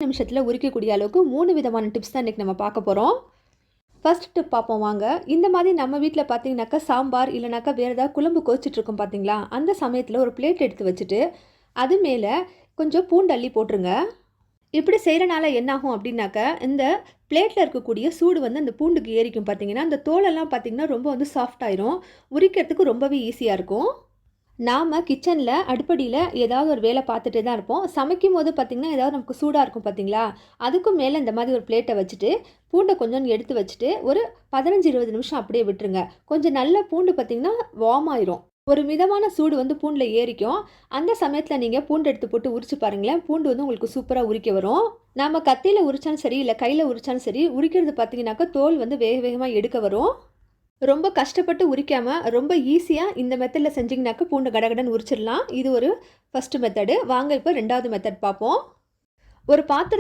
நிமிஷத்தில் உரிக்கக்கூடிய அளவுக்கு 3 விதமான டிப்ஸ் தான் இன்றைக்கி நம்ம பார்க்க போகிறோம். ஃபர்ஸ்ட் டிப் பார்ப்போம் வாங்க. இந்த மாதிரி நம்ம வீட்டில் பார்த்தீங்கன்னாக்கா சாம்பார் இல்லைனாக்கா வேறு ஏதாவது குழம்பு கொதிச்சிட்ருக்கோம் பார்த்தீங்களா, அந்த சமயத்தில் ஒரு பிளேட் எடுத்து வச்சுட்டு அது மேலே கொஞ்சம் பூண்டு அள்ளி போட்டுருங்க. இப்படி செய்கிறனால என்னாகும் அப்படின்னாக்கா, இந்த பிளேட்டில் இருக்கக்கூடிய சூடு வந்து அந்த பூண்டுக்கு ஏறிக்கும் பார்த்தீங்கன்னா, அந்த தோலெல்லாம் பார்த்தீங்கன்னா ரொம்ப வந்து சாஃப்ட் ஆயிரும். உரிக்கிறதுக்கு ரொம்பவே ஈஸியாக இருக்கும். நாம் கிச்சனில் அடுப்படியில் ஏதாவது ஒரு வேலை பார்த்துட்டே தான் இருப்போம். சமைக்கும்போது பார்த்திங்கன்னா ஏதாவது நமக்கு சூடாக இருக்கும் பார்த்தீங்களா, அதுக்கும் மேலே இந்த மாதிரி ஒரு பிளேட்டை வச்சுட்டு பூண்டை கொஞ்சம் எடுத்து வச்சுட்டு ஒரு 15-20 நிமிஷம் அப்படியே விட்டுருங்க. கொஞ்சம் நல்ல பூண்டு பார்த்திங்கன்னா வார்ம் ஆயிரும். ஒரு மிதமான சூடு வந்து பூண்டில் ஏறிக்கும். அந்த சமயத்தில் நீங்கள் பூண்டு எடுத்து போட்டு உரிச்சு பாருங்களேன், பூண்டு வந்து உங்களுக்கு சூப்பராக உரிக்க வரும். நாம் கத்தியில் உரிச்சாலும் சரி இல்லை கையில் உரிச்சாலும் சரி, உரிக்கிறது பார்த்திங்கனாக்கா தோல் வந்து வேக வேகமாக எடுக்க வரும். ரொம்ப கஷ்டப்பட்டு உரிக்காமல் ரொம்ப ஈஸியாக இந்த மெத்தடில் செஞ்சிங்கனாக்கா பூண்டு கடகடன்னு உரிச்சிடலாம். இது ஒரு ஃபஸ்ட்டு மெத்தடு. வாங்க இப்போ 2வது மெத்தட் பார்ப்போம். ஒரு பாத்திரம்